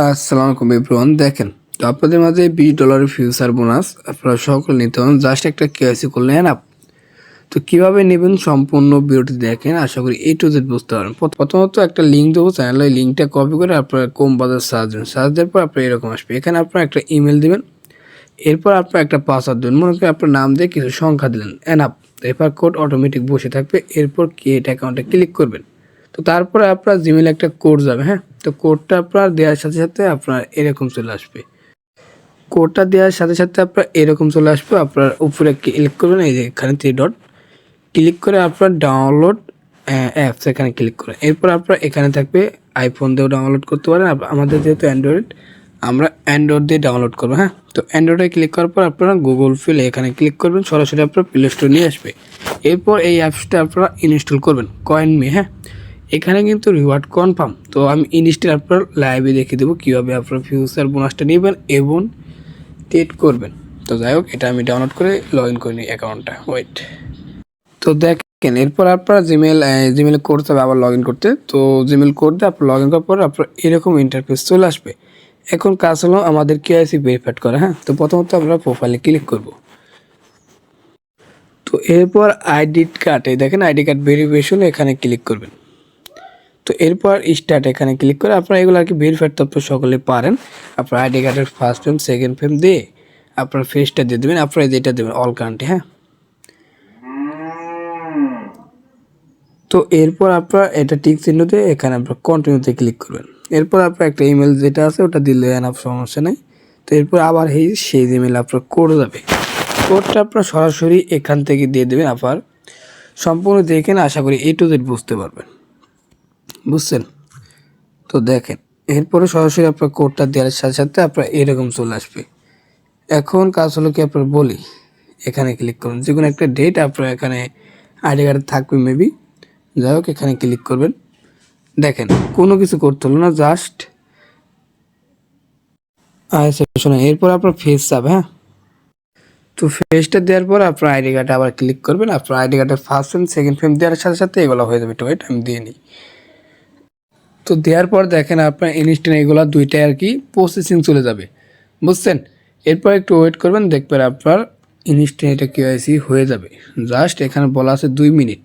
আসসালামু আলাইকুম এভরিওয়ান। দেখেন, তো আপনাদের মাঝে $20 ফিউচার বোনাস আপনারা সকলে নিতে হন। জাস্ট একটা কেওয়াইসি করলেন আপ। তো কীভাবে নেবেন সম্পূর্ণ ভিডিওটি দেখেন, আশা করি A to Z বুঝতে পারবেন। প্রথমত একটা লিঙ্ক দেবো, চ্যানেলে লিঙ্কটা কপি করে আপনার কম বাজার সার্চ দেবেন। সার্চ দেওয়ার পর আপনার এরকম আসবে। এখানে আপনার একটা ইমেল দিবেন, এরপর আপনার একটা পাসওয়ার্ড দেবেন। মনে করেন আপনার নাম দিয়ে কিছু সংখ্যা দিলেন, এনাপ। এরপর কোড অটোমেটিক বসে থাকবে। এরপর ক্রিয়েট অ্যাকাউন্টে ক্লিক করবেন। তো তারপরে আপনার জিমেলে একটা কোড যাবে, হ্যাঁ। তো কোডটা আপনার দেওয়ার সাথে সাথে আপনার এরকম চলে আসবে। কোডটা দেওয়ার সাথে সাথে আপনার এরকম চলে আসবে। আপনার উপরে ক্লিক করবেন, এই যে এখানে 3 ডট ক্লিক করে আপনার ডাউনলোড অ্যাপস এখানে ক্লিক করেন। এরপর আপনার এখানে থাকবে আইফোন দিয়েও ডাউনলোড করতে পারেন। আমাদের যেহেতু অ্যান্ড্রয়েড, আমরা অ্যান্ড্রয়েড দিয়ে ডাউনলোড করবো, হ্যাঁ। তো অ্যান্ড্রয়েডে ক্লিক করার পর আপনারা গুগল প্লে এখানে ক্লিক করবেন, সরাসরি আপনার প্লে স্টোর নিয়ে আসবে। এরপর এই অ্যাপসটা আপনারা ইনস্টল করবেন, কয়েনমি, হ্যাঁ। এখানে কিন্তু রিওয়ার্ড কনফার্ম। তো আমি ইনস্টল আপনার লাইভে দেখিয়ে দেবো কীভাবে আপনার ফিউচার বোনাসটা নেবেন এবং ট্রেড করবেন। তো যাই হোক, এটা আমি ডাউনলোড করে লগ ইন করে নিই অ্যাকাউন্টটা। ওয়েট। তো দেখেন, এরপর আপনার জিমেলে কোড হবে আবার লগ ইন করতে। তো জিমেল কোড দিয়ে আপনার লগ ইন করার পর আপনার এরকম ইন্টারফেস চলে আসবে। এখন কাজ হলো আমাদের কেওয়াইসি ভেরিফাইড করা, হ্যাঁ। তো প্রথমত আমরা প্রোফাইলে ক্লিক করব। তো এরপর আইডি কার্ড, এই দেখেন আইডি কার্ড ভেরিফিকেশন, এখানে ক্লিক করবেন। তো এরপর স্টার্ট এখানে ক্লিক করে আপনারা এগুলো আর কি ভেরিফাইড তথ্য সকলে পারেন। আপনার আইডি কার্ডের ফার্স্ট ফ্রেম সেকেন্ড ফ্রেম দিয়ে আপনার ফেসটা দিয়ে দেবেন, আপনারা যেটা দেবেন অল কান্ট্রি, হ্যাঁ। তো এরপর আপনার এটা টিক চিহ্ন দিয়ে এখানে আপনার কন্টিনিউতে ক্লিক করবেন। এরপর আপনার একটা ইমেল যেটা আছে ওটা দিলে এনাফ, সমস্যা নেই। তো এরপর আবার সেই ইমেল আপনার কোড যাবে। কোডটা আপনার সরাসরি এখান থেকে দিয়ে দেবেন। আবার সম্পূর্ণ দেখেন, আশা করি A to Z বুঝতে পারবেন, বুঝছেন? তো দেখেন, এরপরে সরাসরি আপনার কোডটা দেওয়ার সাথে সাথে আপনার এরকম চলে আসবে। এখন কাজ হলো কি, আপনার বলি এখানে ক্লিক করুন, যে কোনো একটা ডেট আপনার এখানে আইডি কার্ডে থাকবে মেবি। যাই হোক, এখানে ক্লিক করবেন। দেখেন, কোনো কিছু করতে হলো না, জাস্ট শোনেন। এরপর আপনার ফেস যাবে, হ্যাঁ। তো ফেসটা দেওয়ার পর আপনার আইডি কার্ডে আবার ক্লিক করবেন। আপনার আইডি কার্ডের ফার্স্ট ফ্রেম সেকেন্ড ফ্রেম দেওয়ার সাথে সাথে এগুলো হয়ে যাবে। ওয়েট, আমি দিয়ে নিই। তো দেওয়ার পর দেখেন আপনার ইনস্ট্যান্ট এগুলো দুইটাই আর কি প্রসেসিং চলে যাবে, বুঝছেন? এরপর একটু ওয়েট করবেন, দেখবেন আপনার ইনস্ট্যান্ট এটা কেওয়াইসি হয়ে যাবে। জাস্ট এখানে বলা আছে 2 মিনিট।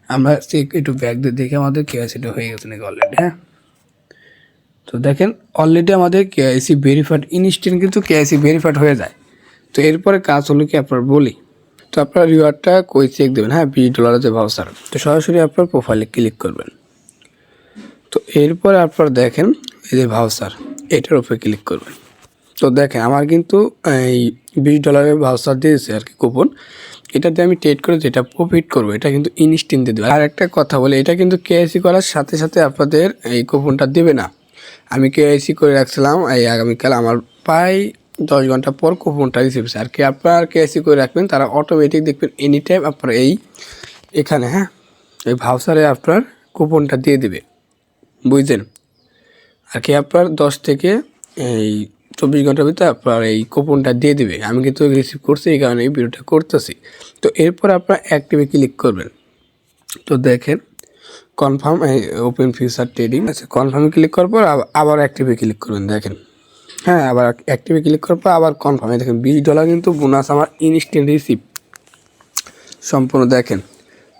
আমরা একটু ব্যাক দিয়ে দেখে আমাদের কেওয়াইসিটা হয়ে গেছে নাকি অলরেডি, হ্যাঁ। তো দেখেন, অলরেডি আমাদের কেওয়াইসি ভেরিফাইড, ইনস্ট্যান্ট কিন্তু কেওয়াইসি ভেরিফাইড হয়ে যায়। তো এরপরে কাজ হলো কি, আপনার বলি, তো আপনার রিওয়ার্ডটা কই চেক দেবেন, হ্যাঁ। $20 যে ভাউচার, তো সরাসরি আপনার প্রোফাইলে ক্লিক করবেন। তো এরপরে আপনার দেখেন এই যে ভাউচার, এটার উপরে ক্লিক করবেন। তো দেখেন আমার কিন্তু এই $20 ভাউচার দিয়েছে আর কি, কুপন। এটা দিয়ে আমি ট্রেড করে যেটা প্রফিট করবো এটা কিন্তু ইনস্ট্যান্ট দিয়ে দেবে। আর একটা কথা বলে, এটা কিন্তু কেওয়াইসি করার সাথে সাথে আপনাদের এই কুপনটা দেবে না। আমি কেওয়াইসি করে রাখছিলাম, এই আগামীকাল আমার প্রায় 10 ঘন্টা পর কুপনটা রিসিভ হয়েছে। আর কি আপনার কেওয়াইসি করে রাখবেন, তারা অটোমেটিক দেখবেন এনি টাইম আপনার এখানে, হ্যাঁ, এই ভাউচারে আপনার কুপনটা দিয়ে দেবে, বুঝলেন? আর কি আপনার 10 থেকে এই 24 ঘন্টার ভিতরে আপনার এই কুপনটা দিয়ে দেবে। আমি কিন্তু রিসিভ করছি, এই কারণে এই ভিডিওটা করতেছি। তো এরপর আপনার অ্যাক্টিভে ক্লিক করবেন। তো দেখেন কনফার্ম, এই ওপেন ফিউচার ট্রেডিং আছে, কনফার্মে ক্লিক করার পর আবার অ্যাক্টিভে ক্লিক করবেন। দেখেন, হ্যাঁ, আবার অ্যাক্টিভে ক্লিক করার পর আবার কনফার্মে দেখেন $20 কিন্তু বোনাস আমার ইনস্ট্যান্ট রিসিভ সম্পূর্ণ। দেখেন,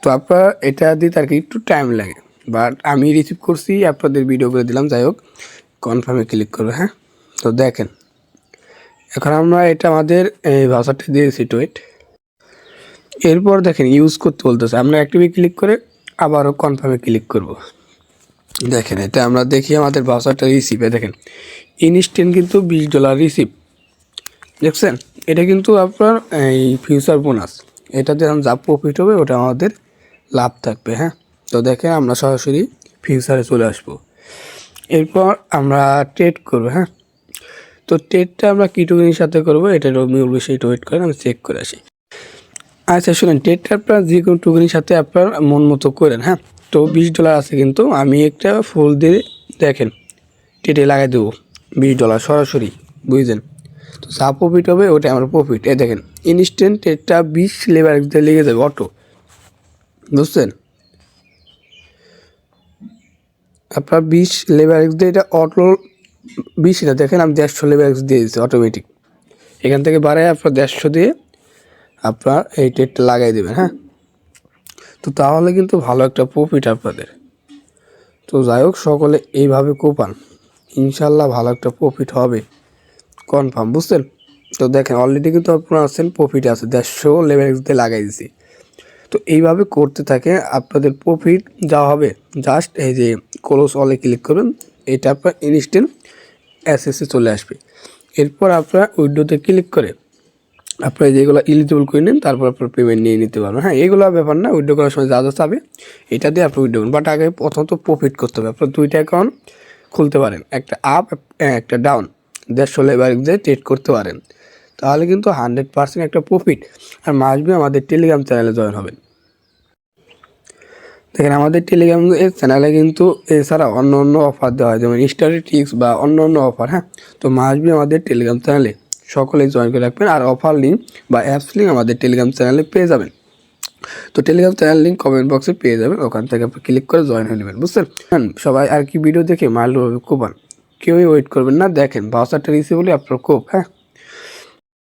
তো আপনার এটা দিতে আর কি একটু টাইম লাগে, বাট আমি রিসিভ করছি, আপনাদের ভিডিও করে দিলাম। যাই হোক, কনফার্মে ক্লিক করবে, হ্যাঁ। তো দেখেন, এখন আমরা এটা আমাদের এই ভাষাটা দিয়েছি টুইট। এরপর দেখেন ইউজ করতে বলতেছে, আমরা অ্যাক্টিভে ক্লিক করে আবারও কনফার্মে ক্লিক করব। দেখেন, এটা আমরা দেখি আমাদের ভাষাটা রিসিভে, দেখেন ইনস্ট্যান্ট কিন্তু $20 রিসিভ, দেখছেন? এটা কিন্তু আপনার এই ফিউচার বোনাস, এটাতে যা প্রফিট হবে ওটা আমাদের লাভ থাকবে, হ্যাঁ। তো দেখেন আমরা সরাসরি ফিউচারে চলে আসবো। এরপর আমরা ট্রেড করবো, হ্যাঁ। তো ট্রেডটা আমরা কি টোকেনের সাথে করবো এটা মূল বিষয়টা ওয়েট করেন, আমি চেক করে আসি। আচ্ছা শুনেন, ট্রেডটা আপনার যে কোনো টোকেনের সাথে আপনার মন মতো করেন, হ্যাঁ। তো $20 আছে, কিন্তু আমি একটা ফুল দিয়ে দেখেন ট্রেডে লাগাই দেবো $20 সরাসরি, বুঝলেন? তো যা প্রফিট হবে ওটা আমার প্রফিট। এ দেখেন ইনস্ট্যান্ট ট্রেডটা 20 লেবার দিয়ে লেগে যাবে অটো, বুঝছেন? আপনার 20 লেবার দিয়ে এটা অটো বেশি না, দেখেন আমি 150 লেভেক্স দিয়ে দিচ্ছি অটোমেটিক। এখান থেকে বাড়ায় আপনার 150 দিয়ে আপনার এই ট্রেডটা লাগাই দেবেন, হ্যাঁ। তো তাহলে কিন্তু ভালো একটা প্রফিট আপনাদের। তো যাই হোক, সকলে এইভাবে কোপান, ইনশাল্লাহ ভালো একটা প্রফিট হবে কনফার্ম, বুঝছেন? তো দেখেন অলরেডি কিন্তু আপনার আছেন প্রফিট আছে, 150 লেভেক্স দিয়ে লাগাই দিচ্ছি। তো এইভাবে করতে থাকে আপনাদের প্রফিট যা হবে, জাস্ট এই যে ক্লোজ অলে ক্লিক করবেন, এটা আপনার ইনস্ট্যান্ট অ্যাসেসে চলে আসবে। এরপর আপনার উইন্ডোতে ক্লিক করে আপনার যেগুলো এলিজিবল করে নেন, তারপর আপনার পেমেন্ট নিয়ে নিতে পারবেন, হ্যাঁ। এইগুলো ব্যাপার না, উইন্ডো করার সময় যা যা চাবে এটা দিয়ে আপনি উইন্ডো করুন। বাট আগে প্রথমত প্রফিট করতে হবে। আপনার 2টা অ্যাকাউন্ট খুলতে পারেন, একটা আপ একটা ডাউন, 150 লেভেক্স দিয়ে ট্রেড করতে পারেন, তাহলে কিন্তু 100% একটা প্রফিট। আর মাসবি আমাদের টেলিগ্রাম চ্যানেলে জয়েন হবেন। দেখেন আমাদের টেলিগ্রাম এর চ্যানেলে কিন্তু এছাড়া অন্য অন্য অফার দেওয়া হয়, যেমন স্টাডি টিক্স বা অন্য অন্য অফার, হ্যাঁ। তো মাসবি আমাদের টেলিগ্রাম চ্যানেলে সকলেই জয়েন করে রাখবেন। আর অফার লিঙ্ক বা অ্যাপস লিঙ্ক আমাদের টেলিগ্রাম চ্যানেলে পেয়ে যাবেন। তো টেলিগ্রাম চ্যানেল লিঙ্ক কমেন্ট বক্সে পেয়ে যাবেন, ওখান থেকে আপনি ক্লিক করে জয়েন হয়ে নেবেন, বুঝছেন? সবাই আর কি ভিডিও দেখে মাইলভাবে কোপান, কেউই ওয়েট করবেন না। দেখেন ভাউচারটা রিসিভ হলে আপনার কোপ, হ্যাঁ।